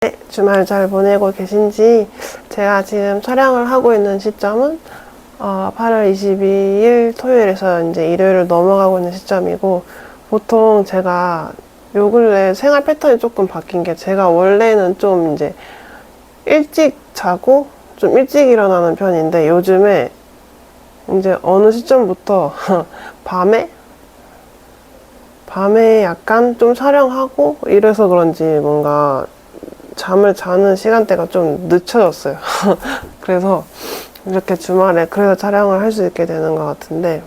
네, 주말 잘 보내고 계신지. 제가 지금 촬영을 하고 있는 시점은 8월 22일 토요일에서 이제 일요일을 넘어가고 있는 시점이고, 보통 제가 요 근래 생활 패턴이 조금 바뀐 게, 제가 원래는 좀 이제 일찍 자고 좀 일찍 일어나는 편인데, 요즘에 이제 어느 시점부터 밤에 약간 좀 촬영하고 이래서 그런지 뭔가 잠을 자는 시간대가 좀 늦춰졌어요. 그래서 이렇게 주말에 그래서 촬영을 할 수 있게 되는 것 같은데,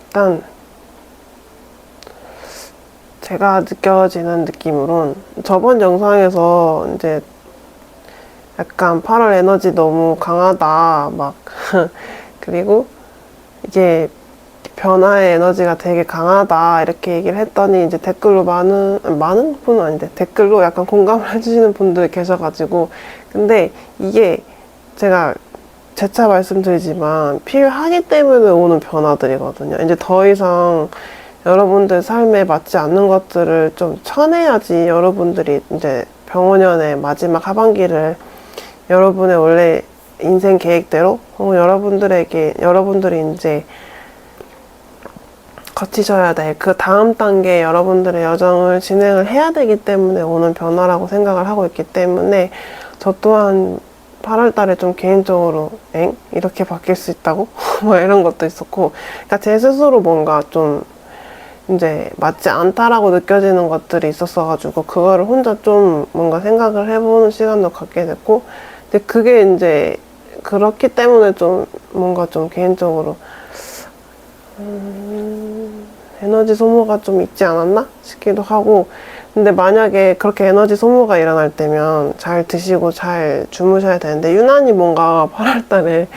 일단 제가 느껴지는 느낌으론, 저번 영상에서 이제 약간 8월 에너지 너무 강하다 막 그리고 이게 변화의 에너지가 되게 강하다 이렇게 얘기를 했더니, 이제 댓글로 많은 분은 아닌데 댓글로 약간 공감을 해주시는 분들이 계셔가지고, 근데 이게 제가 재차 말씀드리지만 필요하기 때문에 오는 변화들이거든요. 이제 더 이상 여러분들 삶에 맞지 않는 것들을 좀 쳐내야지, 여러분들이 이제 병원연의 마지막 하반기를 여러분의 원래 인생 계획대로, 혹은 여러분들이 이제 거치셔야 될 그 다음 단계 여러분들의 여정을 진행을 해야 되기 때문에 오는 변화라고 생각을 하고 있기 때문에, 저 또한 8월 달에 좀 개인적으로 이렇게 바뀔 수 있다고? 뭐 이런 것도 있었고, 그러니까 제 스스로 뭔가 좀 이제 맞지 않다라고 느껴지는 것들이 있었어가지고, 그거를 혼자 좀 뭔가 생각을 해보는 시간도 갖게 됐고, 근데 그게 이제 그렇기 때문에 좀 뭔가 좀 개인적으로 에너지 소모가 좀 있지 않았나 싶기도 하고, 근데 만약에 그렇게 에너지 소모가 일어날 때면 잘 드시고 잘 주무셔야 되는데, 유난히 뭔가 8월 달에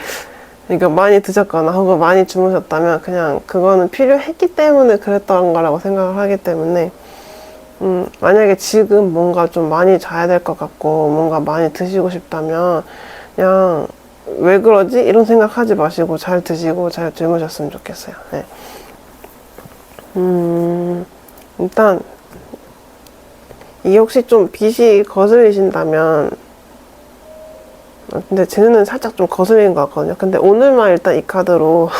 그러니까 많이 드셨거나 혹은 많이 주무셨다면 그냥 그거는 필요했기 때문에 그랬던 거라고 생각을 하기 때문에, 만약에 지금 뭔가 좀 많이 자야 될 것 같고 뭔가 많이 드시고 싶다면 그냥 왜 그러지? 이런 생각하지 마시고 잘 드시고 잘 주무셨으면 좋겠어요. 네. 일단 이게 혹시 좀 빛이 거슬리신다면, 근데 제 눈은 살짝 좀 거슬리는 것 같거든요. 근데 오늘만 일단 이 카드로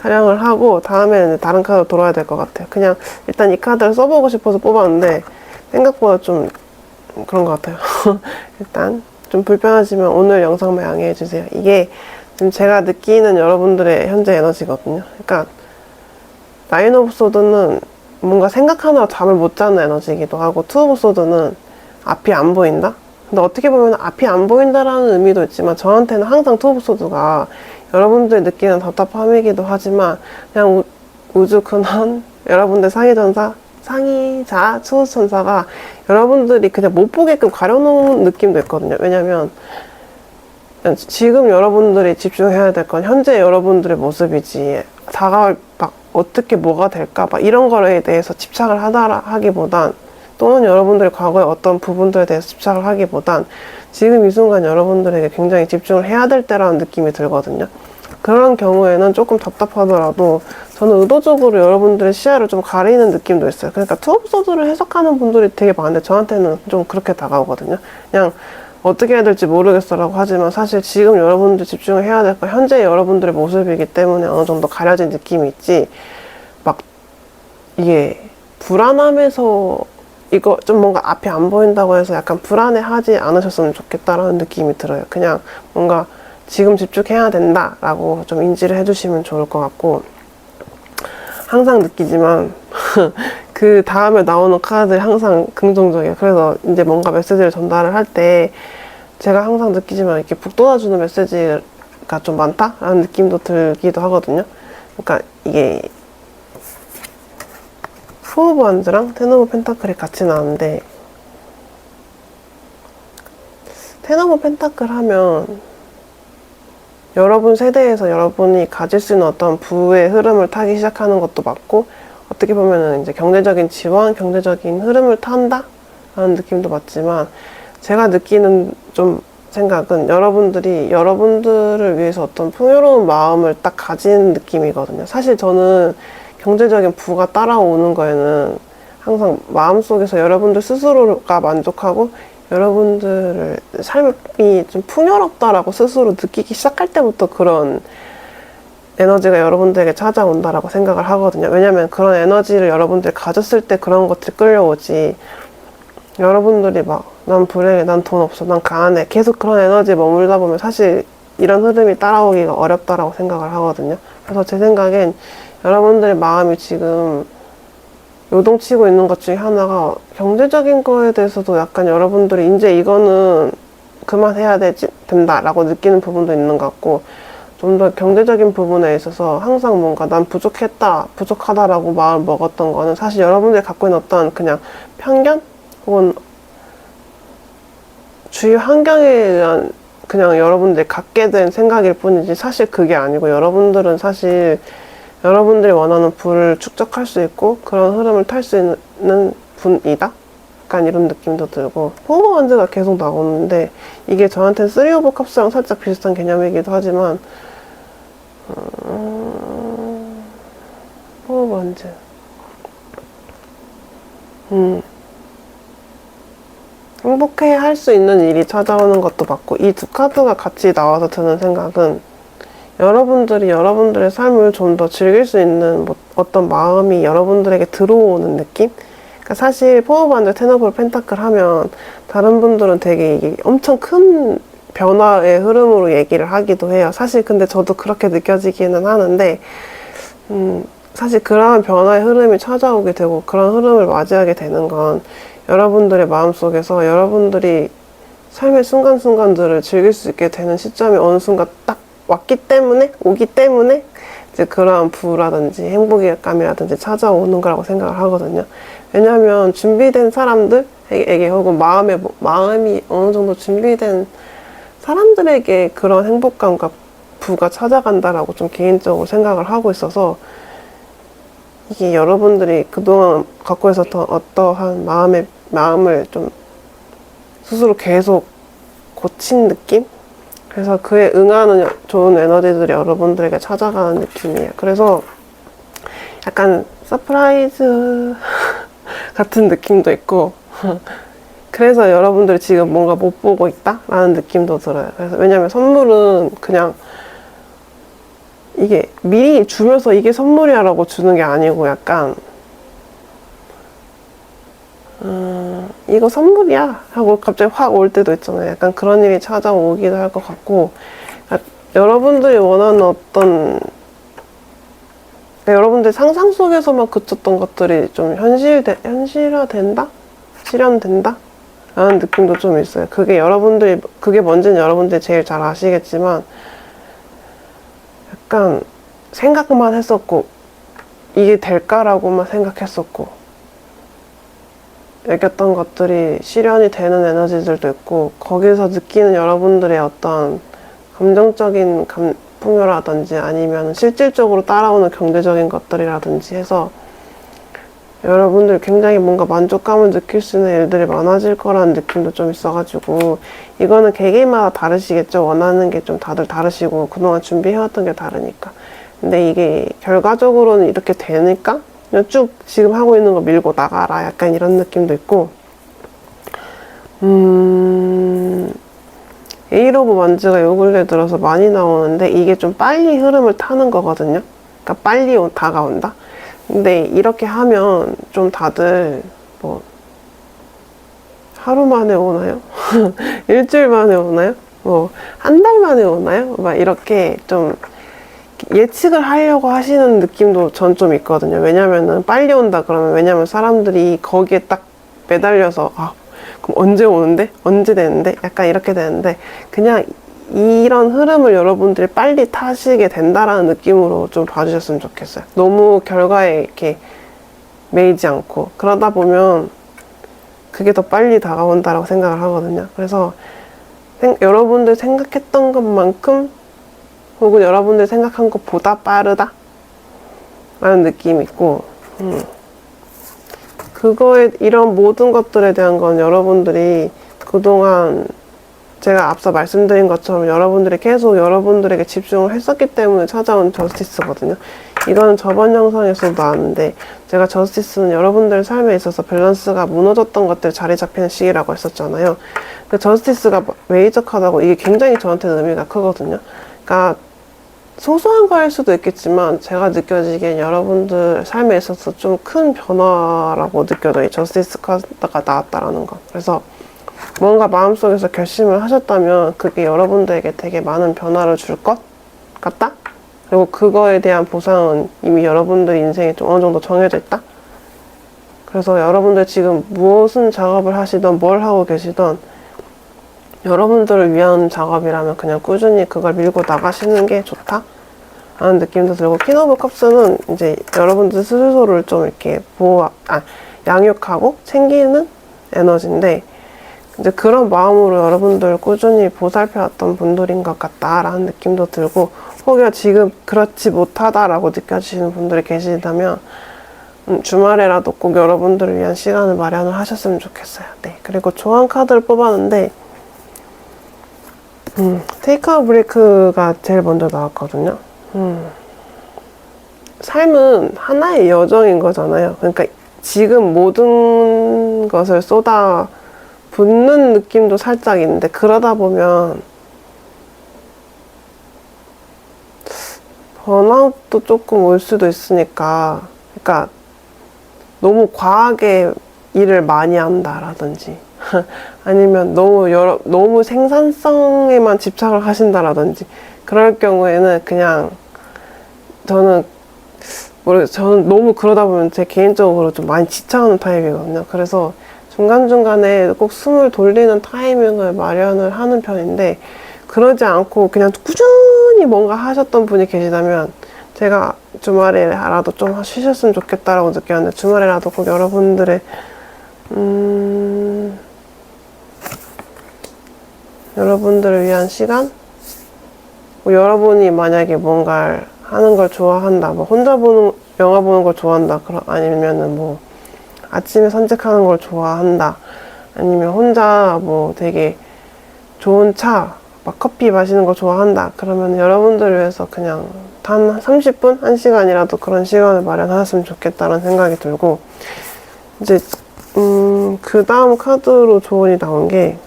촬영을 하고 다음에는 다른 카드로 돌아야 될 것 같아요. 그냥 일단 이 카드를 써보고 싶어서 뽑았는데 생각보다 좀 그런 것 같아요. 일단 좀 불편하지만 오늘 영상만 양해해 주세요. 이게 지금 제가 느끼는 여러분들의 현재 에너지거든요. 그러니까 나인 오브 소드는 뭔가 생각하느라 잠을 못 자는 에너지이기도 하고, 투 오브 소드는 앞이 안 보인다? 근데 어떻게 보면 앞이 안 보인다라는 의미도 있지만, 저한테는 항상 투 오브 소드가 여러분들이 느끼는 답답함이기도 하지만, 그냥 우주 근원, 여러분들 상의자, 수호천사가 여러분들이 그냥 못 보게끔 가려놓은 느낌도 있거든요. 왜냐면 지금 여러분들이 집중해야 될 건 현재 여러분들의 모습이지, 다가올 막 어떻게 뭐가 될까 막 이런 거에 대해서 집착을 하기보단, 또는 여러분들이 과거의 어떤 부분들에 대해서 집착을 하기보단 지금 이 순간 여러분들에게 굉장히 집중을 해야 될 때라는 느낌이 들거든요. 그런 경우에는 조금 답답하더라도 저는 의도적으로 여러분들의 시야를 좀 가리는 느낌도 있어요. 그러니까 투 오브 소드를 해석하는 분들이 되게 많은데 저한테는 좀 그렇게 다가오거든요. 그냥 어떻게 해야 될지 모르겠어 라고 하지만, 사실 지금 여러분들 집중을 해야 될 건 현재 여러분들의 모습이기 때문에 어느 정도 가려진 느낌이 있지, 막 이게 불안함에서 이거 좀 뭔가 앞이 안 보인다고 해서 약간 불안해하지 않으셨으면 좋겠다라는 느낌이 들어요. 그냥 뭔가 지금 집중해야 된다 라고 좀 인지를 해주시면 좋을 것 같고, 항상 느끼지만 그 다음에 나오는 카드들이 항상 긍정적이에요. 그래서 이제 뭔가 메시지를 전달을 할 때 제가 항상 느끼지만 이렇게 북돋아주는 메시지가 좀 많다라는 느낌도 들기도 하거든요. 그러니까 이게 포 오브 완즈랑 텐 오브 펜타클이 같이 나왔는데, 텐 오브 펜타클 하면 여러분 세대에서 여러분이 가질 수 있는 어떤 부의 흐름을 타기 시작하는 것도 맞고, 어떻게 보면은 이제 경제적인 지원, 경제적인 흐름을 탄다? 라는 느낌도 맞지만, 제가 느끼는 좀 생각은 여러분들이 여러분들을 위해서 어떤 풍요로운 마음을 딱 가진 느낌이거든요. 사실 저는 경제적인 부가 따라오는 거에는 항상 마음속에서 여러분들 스스로가 만족하고 여러분들의 삶이 좀 풍요롭다라고 스스로 느끼기 시작할 때부터 그런 에너지가 여러분들에게 찾아온다라고 생각을 하거든요. 왜냐면 그런 에너지를 여러분들이 가졌을 때 그런 것들이 끌려오지, 여러분들이 막 난 불행해, 난 돈 없어, 난 가난해, 계속 그런 에너지에 머물다 보면 사실 이런 흐름이 따라오기가 어렵다라고 생각을 하거든요. 그래서 제 생각엔 여러분들의 마음이 지금 요동치고 있는 것 중에 하나가 경제적인 거에 대해서도 약간 여러분들이 이제 이거는 그만해야 된다라고 느끼는 부분도 있는 것 같고, 좀 더 경제적인 부분에 있어서 항상 뭔가 난 부족하다라고 마음을 먹었던 거는 사실 여러분들이 갖고 있는 어떤 그냥 편견? 혹은 주위 환경에 의한 그냥 여러분들이 갖게 된 생각일 뿐이지, 사실 그게 아니고 여러분들은 사실 여러분들이 원하는 부를 축적할 수 있고 그런 흐름을 탈 수 있는 분이다? 약간 이런 느낌도 들고, 포그만즈가 계속 나오는데 이게 저한테는 3 오브 컵스랑 살짝 비슷한 개념이기도 하지만 포그만즈 행복해 할 수 있는 일이 찾아오는 것도 맞고, 이 두 카드가 같이 나와서 드는 생각은 여러분들이 여러분들의 삶을 좀 더 즐길 수 있는 어떤 마음이 여러분들에게 들어오는 느낌? 그러니까 사실 포어반드 테너블 펜타클 하면 다른 분들은 되게 이게 엄청 큰 변화의 흐름으로 얘기를 하기도 해요. 사실 근데 저도 그렇게 느껴지기는 하는데 사실 그러한 변화의 흐름이 찾아오게 되고 그런 흐름을 맞이하게 되는 건 여러분들의 마음속에서 여러분들이 삶의 순간순간들을 즐길 수 있게 되는 시점이 어느 순간 딱 오기 때문에 이제 그러한 부라든지 행복감이라든지 찾아오는 거라고 생각을 하거든요. 왜냐하면 준비된 사람들에게 혹은 마음이 어느 정도 준비된 사람들에게 그런 행복감과 부가 찾아간다라고 좀 개인적으로 생각을 하고 있어서, 이게 여러분들이 그동안 갖고 있었던 어떠한 마음을 좀 스스로 계속 고친 느낌? 그래서 그에 응하는 좋은 에너지들이 여러분들에게 찾아가는 느낌이에요. 그래서 약간 서프라이즈 같은 느낌도 있고 그래서 여러분들이 지금 뭔가 못 보고 있다? 라는 느낌도 들어요. 그래서 왜냐면 선물은 그냥 이게 미리 주면서 이게 선물이야 라고 주는 게 아니고 약간 이거 선물이야 하고 갑자기 확 올 때도 있잖아요. 약간 그런 일이 찾아오기도 할 것 같고, 그러니까 여러분들이 원하는 어떤 여러분들 상상 속에서만 그쳤던 것들이 좀 현실화된다? 실현된다? 라는 느낌도 좀 있어요. 그게 뭔지는 여러분들이 제일 잘 아시겠지만 약간 생각만 했었고 이게 될까라고만 생각했었고 여겼던 것들이 실현이 되는 에너지들도 있고, 거기서 느끼는 여러분들의 어떤 감정적인 풍요라든지 아니면 실질적으로 따라오는 경제적인 것들이라든지 해서 여러분들 굉장히 뭔가 만족감을 느낄 수 있는 일들이 많아질 거라는 느낌도 좀 있어가지고, 이거는 개개인마다 다르시겠죠. 원하는 게 좀 다들 다르시고 그동안 준비해왔던 게 다르니까. 근데 이게 결과적으로는 이렇게 되니까 그냥 쭉 지금 하고 있는 거 밀고 나가라 약간 이런 느낌도 있고, 에잇 오브 wands가 요 근래 들어서 많이 나오는데 이게 좀 빨리 흐름을 타는 거거든요. 그러니까 빨리 다가온다. 근데 이렇게 하면 좀 다들 뭐 하루 만에 오나요? 일주일 만에 오나요? 뭐 한 달 만에 오나요? 막 이렇게 좀 예측을 하려고 하시는 느낌도 전 좀 있거든요. 왜냐면은 빨리 온다 그러면, 왜냐면 사람들이 거기에 딱 매달려서 그럼 언제 오는데? 언제 되는데? 약간 이렇게 되는데, 그냥 이런 흐름을 여러분들이 빨리 타시게 된다라는 느낌으로 좀 봐주셨으면 좋겠어요. 너무 결과에 이렇게 매이지 않고, 그러다 보면 그게 더 빨리 다가온다라고 생각을 하거든요. 그래서 여러분들 생각했던 것만큼 혹은 여러분들 생각한 것보다 빠르다? 라는 느낌이 있고, 이런 모든 것들에 대한 건 여러분들이 그동안 제가 앞서 말씀드린 것처럼 여러분들이 계속 여러분들에게 집중을 했었기 때문에 찾아온 저스티스거든요. 이거는 저번 영상에서도 나왔는데 제가 저스티스는 여러분들 삶에 있어서 밸런스가 무너졌던 것들 자리 잡히는 시기라고 했었잖아요. 그 저스티스가 메이저 카드고 이게 굉장히 저한테는 의미가 크거든요. 그러니까 소소한 거일 수도 있겠지만 제가 느껴지기엔 여러분들 삶에 있어서 좀 큰 변화라고 느껴져요. 이 저스티스 카드가 나왔다라는 건. 그래서 뭔가 마음속에서 결심을 하셨다면 그게 여러분들에게 되게 많은 변화를 줄 것 같다? 그리고 그거에 대한 보상은 이미 여러분들 인생에 좀 어느 정도 정해져 있다? 그래서 여러분들 지금 무슨 작업을 하시던 뭘 하고 계시던 여러분들을 위한 작업이라면 그냥 꾸준히 그걸 밀고 나가시는 게 좋다? 라는 느낌도 들고, 퀸 오브 컵스는 이제 여러분들 스스로를 좀 이렇게 양육하고 챙기는 에너지인데, 이제 그런 마음으로 여러분들 꾸준히 보살펴왔던 분들인 것 같다라는 느낌도 들고, 혹여 지금 그렇지 못하다라고 느껴지시는 분들이 계시다면 주말에라도 꼭 여러분들을 위한 시간을 마련을 하셨으면 좋겠어요. 네. 그리고 조언 카드를 뽑았는데 테이크 어 브레이크가 제일 먼저 나왔거든요. 삶은 하나의 여정인 거잖아요. 그러니까 지금 모든 것을 쏟아 붓는 느낌도 살짝 있는데, 그러다 보면 번아웃도 조금 올 수도 있으니까, 그러니까 너무 과하게 일을 많이 한다라든지 아니면 너무 생산성에만 집착을 하신다라든지, 그럴 경우에는 그냥 저는 너무 그러다 보면 제 개인적으로 좀 많이 지쳐하는 타입이거든요. 그래서 중간중간에 꼭 숨을 돌리는 타이밍을 마련을 하는 편인데, 그러지 않고 그냥 꾸준히 뭔가 하셨던 분이 계시다면 제가 주말에라도 좀 쉬셨으면 좋겠다라고 느꼈는데, 주말에라도 꼭 여러분들의 여러분들을 위한 시간? 뭐 여러분이 만약에 뭔가를 하는 걸 좋아한다, 뭐 혼자 영화 보는 걸 좋아한다, 아니면은 뭐 아침에 산책하는 걸 좋아한다, 아니면 혼자 뭐 되게 좋은 차, 막 커피 마시는 거 좋아한다, 그러면 여러분들을 위해서 그냥 단 30분? 1시간이라도 그런 시간을 마련하셨으면 좋겠다는 생각이 들고, 이제 그 다음 카드로 조언이 나온 게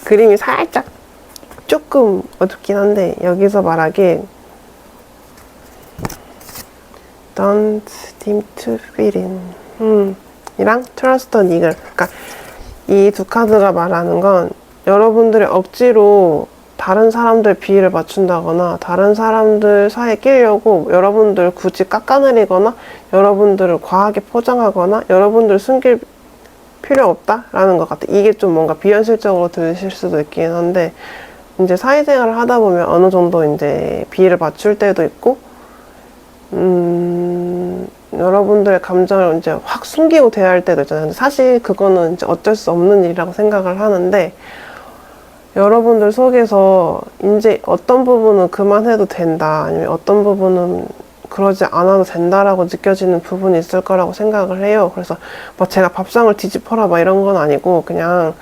그림이 살짝 조금 어둡긴 한데, 여기서 말하길 Don't seem to fit in 이랑 Trust an eagle, 그러니까 이 두 카드가 말하는 건 여러분들이 억지로 다른 사람들 비위를 맞춘다거나 다른 사람들 사이에 끼려고 여러분들 굳이 깎아내리거나 여러분들을 과하게 포장하거나 여러분들 숨길 필요 없다라는 것 같아. 이게 좀 뭔가 비현실적으로 들으실 수도 있긴 한데, 이제 사회생활을 하다 보면 어느 정도 이제 비위를 맞출 때도 있고, 여러분들의 감정을 이제 확 숨기고 대할 때도 있잖아요. 근데 사실 그거는 이제 어쩔 수 없는 일이라고 생각을 하는데, 여러분들 속에서 이제 어떤 부분은 그만해도 된다, 아니면 어떤 부분은 그러지 않아도 된다라고 느껴지는 부분이 있을 거라고 생각을 해요. 그래서 뭐 제가 밥상을 뒤집어라 막 이런 건 아니고, 그냥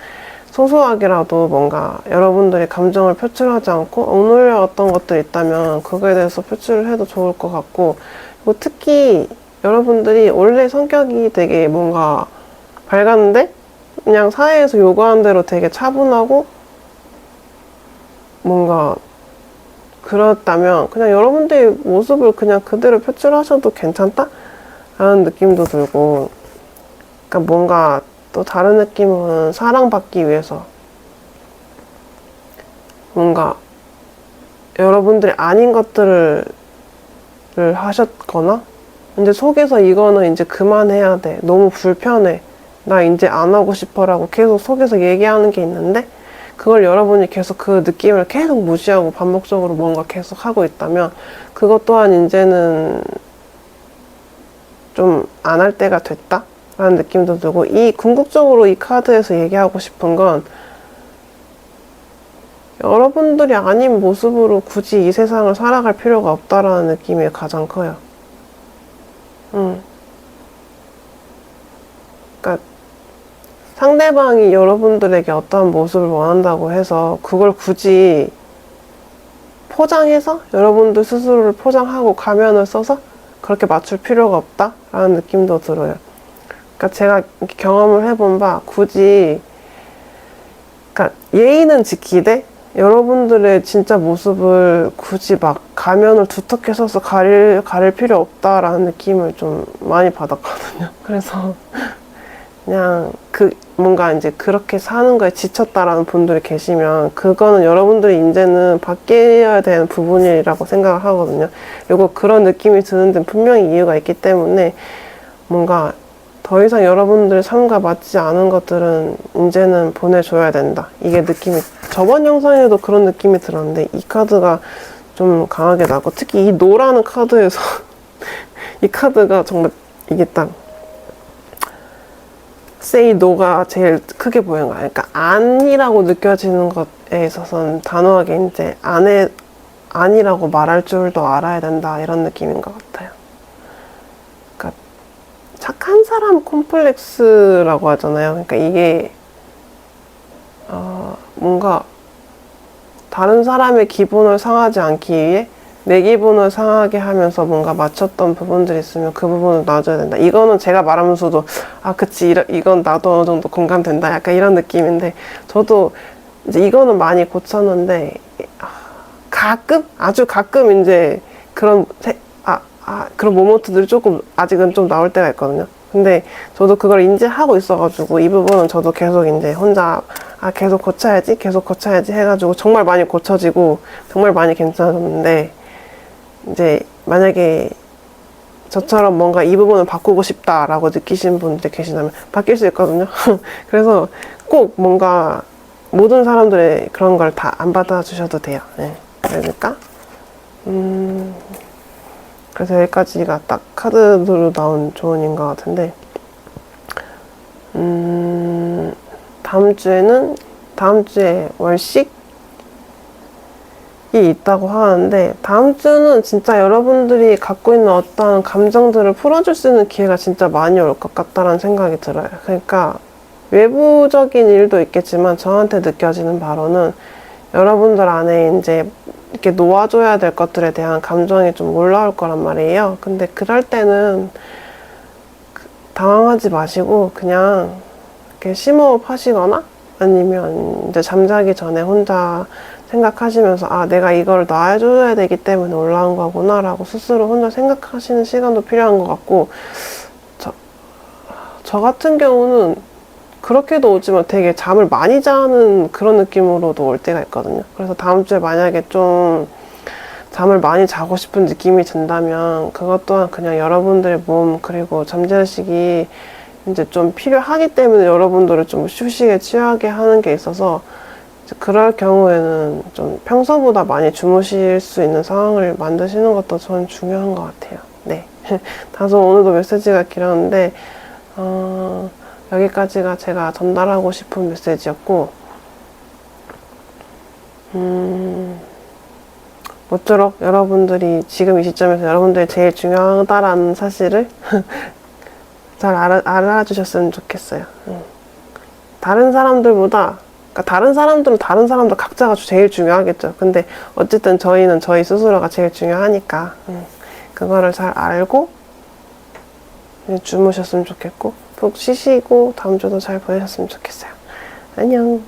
소소하게라도 뭔가 여러분들이 감정을 표출하지 않고 억눌려 왔던 것들이 있다면 그거에 대해서 표출을 해도 좋을 것 같고, 그리고 특히 여러분들이 원래 성격이 되게 뭔가 밝았는데 그냥 사회에서 요구하는 대로 되게 차분하고 뭔가 그렇다면 그냥 여러분들의 모습을 그냥 그대로 표출하셔도 괜찮다? 라는 느낌도 들고, 그러니까 뭔가 또 다른 느낌은 사랑받기 위해서 뭔가 여러분들이 아닌 것들을 하셨거나, 근데 속에서 이거는 이제 그만해야 돼, 너무 불편해, 나 이제 안 하고 싶어 라고 계속 속에서 얘기하는 게 있는데, 그걸 여러분이 계속 그 느낌을 계속 무시하고 반복적으로 뭔가 계속 하고 있다면 그것 또한 이제는 좀 안 할 때가 됐다 라는 느낌도 들고, 이 궁극적으로 이 카드에서 얘기하고 싶은 건 여러분들이 아닌 모습으로 굳이 이 세상을 살아갈 필요가 없다라는 느낌이 가장 커요. 그러니까 상대방이 여러분들에게 어떠한 모습을 원한다고 해서 그걸 굳이 포장해서 여러분들 스스로를 포장하고 가면을 써서 그렇게 맞출 필요가 없다라는 느낌도 들어요. 그러니까 제가 이렇게 경험을 해본 바 굳이 그러니까 예의는 지키되 여러분들의 진짜 모습을 굳이 막 가면을 두텁게 써서 가릴 필요 없다라는 느낌을 좀 많이 받았거든요. 그래서 그냥 뭔가 이제 그렇게 사는 거에 지쳤다라는 분들이 계시면 그거는 여러분들이 이제는 바뀌어야 되는 부분이라고 생각을 하거든요. 그리고 그런 느낌이 드는 데는 분명히 이유가 있기 때문에 뭔가 더 이상 여러분들 삶과 맞지 않은 것들은 이제는 보내줘야 된다. 이게 느낌이 저번 영상에도 그런 느낌이 들었는데 이 카드가 좀 강하게 나고 특히 이 노라는 카드에서 이 카드가 정말 이게 딱 say no가 제일 크게 보이는 거야. 그러니까 아니라고 느껴지는 것에 있어서는 단호하게 이제 아니라고 말할 줄도 알아야 된다 이런 느낌인 것 같아요. 그러니까 착한 사람 콤플렉스라고 하잖아요. 그러니까 이게 뭔가 다른 사람의 기분을 상하지 않기 위해 내 기분을 상하게 하면서 뭔가 맞췄던 부분들이 있으면 그 부분을 놔줘야 된다. 이거는 제가 말하면서도 그치 이건 나도 어느 정도 공감된다. 약간 이런 느낌인데 저도 이제 이거는 많이 고쳤는데 아주 가끔 이제 그런 그런 모먼트들이 조금 아직은 좀 나올 때가 있거든요. 근데 저도 그걸 인지하고 있어가지고 이 부분은 저도 계속 이제 혼자 계속 고쳐야지 해가지고 정말 많이 고쳐지고 정말 많이 괜찮아졌는데 이제 만약에 저처럼 뭔가 이 부분을 바꾸고 싶다라고 느끼시는 분들이 계시다면 바뀔 수 있거든요. 그래서 꼭 뭔가 모든 사람들의 그런 걸 다 안 받아주셔도 돼요. 네. 그러니까 그래서 여기까지가 딱 카드로 나온 조언인 것 같은데 다음 주에 월식이 있다고 하는데 다음 주는 진짜 여러분들이 갖고 있는 어떤 감정들을 풀어줄 수 있는 기회가 진짜 많이 올 것 같다는 생각이 들어요. 그러니까 외부적인 일도 있겠지만 저한테 느껴지는 바로는 여러분들 안에 이제 이렇게 놓아줘야 될 것들에 대한 감정이 좀 올라올 거란 말이에요. 근데 그럴 때는 당황하지 마시고 그냥 이렇게 심호흡 하시거나 아니면 이제 잠자기 전에 혼자 생각하시면서 내가 이걸 놔줘야 되기 때문에 올라온 거구나 라고 스스로 혼자 생각하시는 시간도 필요한 것 같고 저 같은 경우는 그렇게도 오지만 되게 잠을 많이 자는 그런 느낌으로도 올 때가 있거든요. 그래서 다음 주에 만약에 좀 잠을 많이 자고 싶은 느낌이 든다면 그것 또한 그냥 여러분들의 몸 그리고 잠자식이 이제 좀 필요하기 때문에 여러분들을 좀 휴식에 취하게 하는 게 있어서 그럴 경우에는 좀 평소보다 많이 주무실 수 있는 상황을 만드시는 것도 저는 중요한 것 같아요. 네. 다소 오늘도 메시지가 길었는데 여기까지가 제가 전달하고 싶은 메시지였고 모쪼록 여러분들이 지금 이 시점에서 여러분들이 제일 중요하다라는 사실을 잘 알아주셨으면 좋겠어요. 다른 사람들보다 그러니까 다른 사람들은 다른 사람들 각자가 제일 중요하겠죠. 근데 어쨌든 저희는 저희 스스로가 제일 중요하니까 그거를 잘 알고 주무셨으면 좋겠고 푹 쉬시고 다음 주도 잘 보내셨으면 좋겠어요. 안녕.